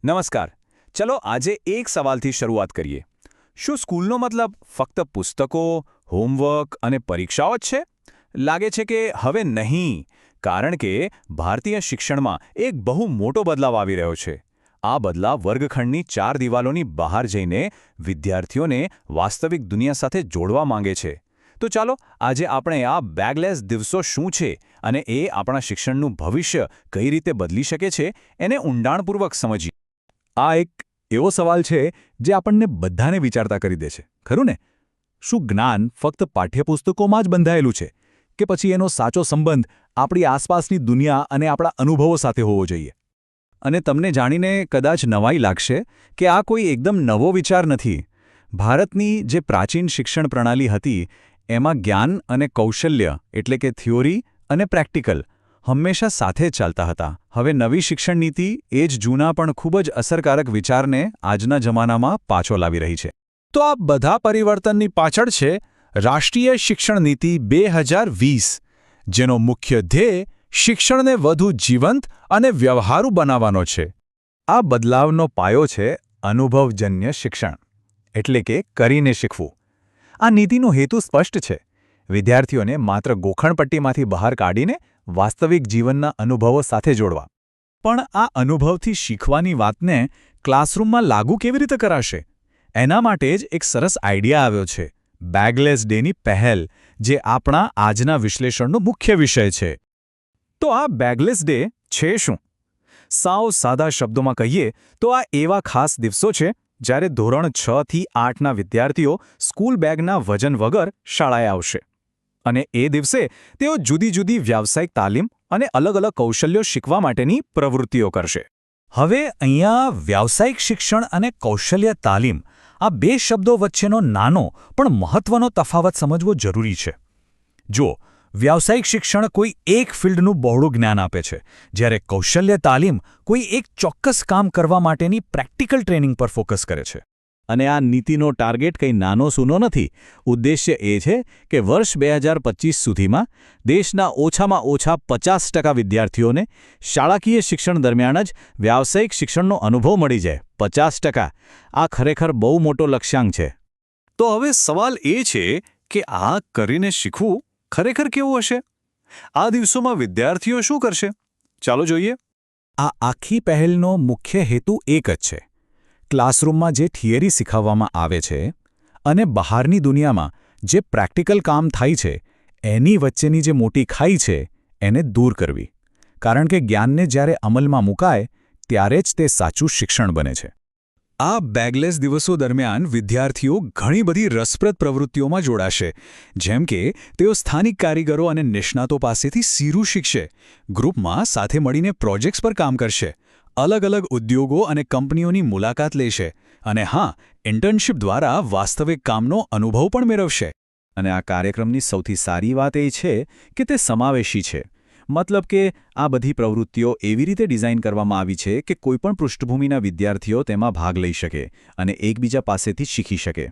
નમસ્કાર. ચલો આજે એક સવાલથી શરૂઆત કરીએ. શું સ્કૂલનો મતલબ ફક્ત પુસ્તકો, હોમવર્ક અને પરીક્ષાઓ જ છે? લાગે છે કે હવે નહીં, કારણ કે ભારતીય શિક્ષણમાં એક બહુ મોટો બદલાવ આવી રહ્યો છે. આ બદલાવ વર્ગખંડની 4 દિવાલોની બહાર જઈને વિદ્યાર્થીઓને વાસ્તવિક દુનિયા સાથે જોડવા માંગે છે. તો ચાલો આજે આપણે આ બેગલેસ દિવસો શું છે અને એ આપણા શિક્ષણનું ભવિષ્ય કઈ રીતે બદલી શકે છે એને ઊંડાણપૂર્વક સમજીએ. આ એક એવો સવાલ છે જે આપણને બધાને વિચારતા કરી દે છે, ખરું ને? શું જ્ઞાન ફક્ત પાઠ્યપુસ્તકોમાં જ બંધાયેલું છે કે પછી એનો સાચો સંબંધ આપણી આસપાસની દુનિયા અને આપણા અનુભવો સાથે હોવો જોઈએ? અને તમને જાણીને કદાચ નવાઈ લાગશે કે આ કોઈ એકદમ નવો વિચાર નથી. ભારતની જે પ્રાચીન શિક્ષણ પ્રણાલી હતી એમાં જ્ઞાન અને કૌશલ્ય એટલે કે થિયોરી અને પ્રેક્ટિકલ હંમેશા સાથે જ ચાલતા હતા. હવે નવી શિક્ષણ નીતિ એ જ જૂના પણ ખૂબ જ અસરકારક વિચારને આજના જમાનામાં પાછો લાવી રહી છે. તો આ બધા પરિવર્તનની પાછળ છે રાષ્ટ્રીય શિક્ષણ નીતિ 2020, જેનો મુખ્ય ધ્યેય શિક્ષણને વધુ જીવંત અને વ્યવહારુ બનાવવાનો છે. આ બદલાવનો પાયો છે અનુભવજન્ય શિક્ષણ, એટલે કે કરીને શીખવું. આ નીતિનો હેતુ સ્પષ્ટ છે: વિદ્યાર્થીઓને માત્ર ગોખણપટ્ટીમાંથી બહાર કાઢીને વાસ્તવિક જીવનના અનુભવો સાથે જોડવા. પણ આ અનુભવથી શીખવાની વાતને ક્લાસરૂમમાં લાગુ કેવી રીતે કરાશે? એના માટે જ એક સરસ આઈડિયા આવ્યો છે: બેગલેસ ડેની પહેલ, જે આપણા આજના વિશ્લેષણનો મુખ્ય વિષય છે. તો આ બેગલેસ ડે છે શું? સાવ સાદા શબ્દોમાં કહીએ તો આ એવા ખાસ દિવસો છે જ્યારે ધોરણ 6 થી 8ના વિદ્યાર્થીઓ સ્કૂલ બેગના વજન વગર શાળાએ આવશે. અને એ દિવસે તેઓ જુદી જુદી વ્યાવસાયિક તાલીમ અને અલગ અલગ કૌશલ્યો શીખવા માટેની પ્રવૃત્તિઓ કરશે. હવે અહીંયા વ્યાવસાયિક શિક્ષણ અને કૌશલ્ય તાલીમ, આ બે શબ્દો વચ્ચેનો નાનો પણ મહત્વનો તફાવત સમજવો જરૂરી છે. જો વ્યાવસાયિક શિક્ષણ કોઈ એક ફિલ્ડનું બહોળું જ્ઞાન આપે છે, જ્યારે કૌશલ્ય તાલીમ કોઈ એક ચોક્કસ કામ કરવા માટેની પ્રેક્ટિકલ ટ્રેનિંગ પર ફોકસ કરે છે. અને આ નીતિનો ટાર્ગેટ કંઈ નાનો સૂનો નથી. ઉદ્દેશ્ય એ છે કે વર્ષ 2025 સુધીમાં દેશના ઓછામાં ઓછા 50% વિદ્યાર્થીઓને શાળાકીય શિક્ષણ દરમિયાન જ વ્યાવસાયિક શિક્ષણનો અનુભવ મળી જાય. 50%! આ ખરેખર બહુ મોટો લક્ષ્યાંક છે. તો હવે સવાલ એ છે કે આ કરીને શીખવું ખરેખર કેવું હશે? આ દિવસોમાં વિદ્યાર્થીઓ શું કરશે? ચાલો જોઈએ. આ આખી પહેલનો મુખ્ય હેતુ એક જ છે: ક્લાસરૂમમાં જે થિયરી શીખવવામાં આવે છે અને બહારની દુનિયામાં જે પ્રેક્ટિકલ કામ થાય છે એની વચ્ચેની જે મોટી ખાઈ છે એને દૂર કરવી. કારણ કે જ્ઞાનને જ્યારે અમલમાં મુકાય ત્યારે જ તે સાચું શિક્ષણ બને છે. આ બેગલેસ દિવસો દરમિયાન વિદ્યાર્થીઓ ઘણી બધી રસપ્રદ પ્રવૃત્તિઓમાં જોડાશે. જેમ કે તેઓ સ્થાનિક કારીગરો અને નિષ્ણાતો પાસેથી સીરું શીખશે, ગ્રુપમાં સાથે મળીને પ્રોજેક્ટ્સ પર કામ કરશે, અલગ અલગ ઉદ્યોગો અને કંપનીઓની મુલાકાત લેશે અને હા, ઇન્ટર્નશિપ દ્વારા વાસ્તવિક કામનો અનુભવ પણ મેળવશે. અને આ કાર્યક્રમની સૌથી સારી વાત એ છે કે તે સમાવેશી છે. મતલબ કે આ બધી પ્રવૃત્તિઓ એવી રીતે ડિઝાઇન કરવામાં આવી છે કે કોઈપણ પૃષ્ઠભૂમિના વિદ્યાર્થીઓ તેમાં ભાગ લઈ શકે અને એકબીજા પાસેથી શીખી શકે.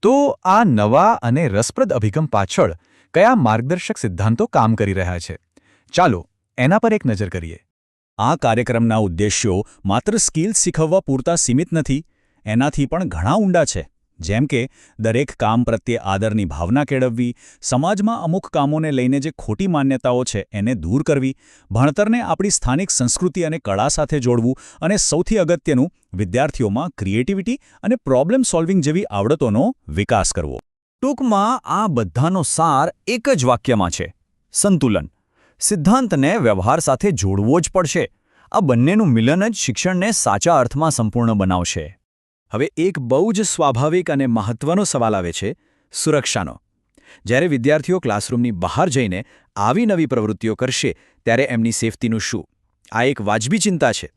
તો આ નવા અને રસપ્રદ અભિગમ પાછળ કયા માર્ગદર્શક સિદ્ધાંતો કામ કરી રહ્યા છે? ચાલો એના પર એક નજર કરીએ. આ કાર્યક્રમના ઉદ્દેશ્યો માત્ર સ્કિલ્સ શીખવવા પૂરતા સીમિત નથી. એનાથી પણ ઘણા ઊંડા છે. જેમ કે દરેક કામ પ્રત્યે આદરની ભાવના કેળવવી, સમાજમાં અમુક કામોને લઈને જે ખોટી માન્યતાઓ છે એને દૂર કરવી, ભણતરને આપણી સ્થાનિક સંસ્કૃતિ અને કળા સાથે જોડવું અને સૌથી અગત્યનું, વિદ્યાર્થીઓમાં ક્રિએટિવિટી અને પ્રોબ્લેમ સોલ્વિંગ જેવી આવડતોનો વિકાસ કરવો. ટૂંકમાં આ બધાનો સાર એક જ વાક્યમાં છે: સંતુલન. સિદ્ધાંતને વ્યવહાર સાથે જોડવો જ પડશે. આ બંનેનું મિલન જ શિક્ષણને સાચા અર્થમાં સંપૂર્ણ બનાવશે. હવે એક બહુ જ સ્વાભાવિક અને મહત્વનો સવાલ આવે છે: સુરક્ષાનો. જ્યારે વિદ્યાર્થીઓ ક્લાસરૂમની બહાર જઈને આવી નવી પ્રવૃત્તિઓ કરશે ત્યારે એમની સેફટીનું શું? આ એક વાજબી ચિંતા છે.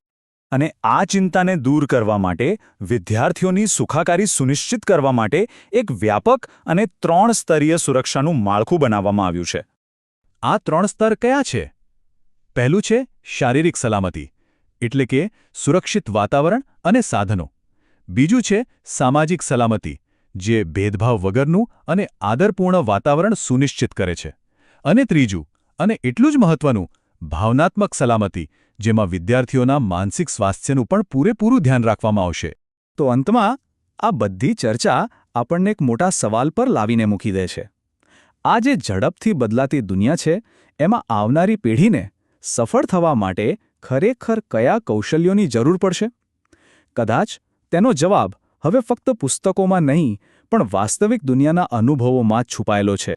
અને આ ચિંતાને દૂર કરવા માટે વિદ્યાર્થીઓની સુખાકારી સુનિશ્ચિત કરવા માટે એક વ્યાપક અને 3 સ્તરીય સુરક્ષાનું માળખું બનાવવામાં આવ્યું છે. આ 3 સ્તર કયા છે? પહેલું છે શારીરિક સલામતી, એટલે કે સુરક્ષિત વાતાવરણ અને સાધનો. બીજું છે સામાજિક સલામતી, જે ભેદભાવ વગરનું અને આદરપૂર્ણ વાતાવરણ સુનિશ્ચિત કરે છે. અને ત્રીજું, અને એટલું જ મહત્વનું, ભાવનાત્મક સલામતી, જેમાં વિદ્યાર્થીઓના માનસિક સ્વાસ્થ્યનું પણ પૂરેપૂરું ધ્યાન રાખવામાં આવશે. તો અંતમાં આ બધી ચર્ચા આપણને એક મોટા સવાલ પર લાવીને મૂકી દે છે. આ જે ઝડપથી બદલાતી દુનિયા છે એમાં આવનારી પેઢીને સફળ થવા માટે ખરેખર કયા કૌશલ્યોની જરૂર પડશે? કદાચ તેનો જવાબ હવે ફક્ત પુસ્તકોમાં નહીં પણ વાસ્તવિક દુનિયાના અનુભવોમાં જ છુપાયેલો છે.